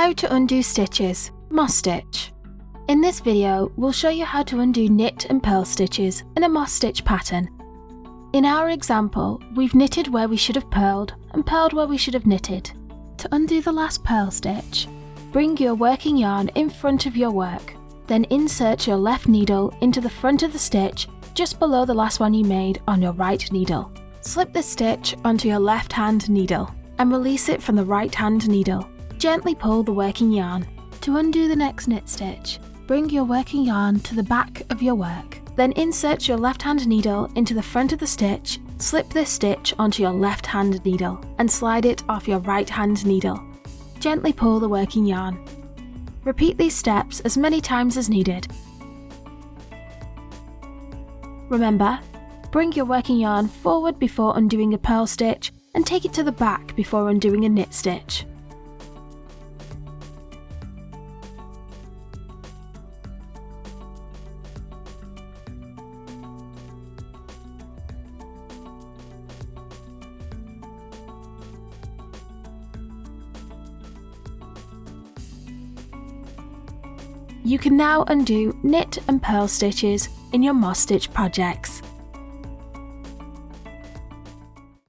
How to undo stitches, moss stitch. In this video, we'll show you how to undo knit and purl stitches in a moss stitch pattern. In our example, we've knitted where we should have purled and purled where we should have knitted. To undo the last purl stitch, bring your working yarn in front of your work, then insert your left needle into the front of the stitch just below the last one you made on your right needle. Slip the stitch onto your left hand needle and release it from the right hand needle. Gently pull the working yarn. To undo the next knit stitch, bring your working yarn to the back of your work. Then insert your left hand needle into the front of the stitch, slip this stitch onto your left hand needle and slide it off your right hand needle. Gently pull the working yarn. Repeat these steps as many times as needed. Remember, bring your working yarn forward before undoing a purl stitch and take it to the back before undoing a knit stitch. You can now undo knit and purl stitches in your moss stitch projects.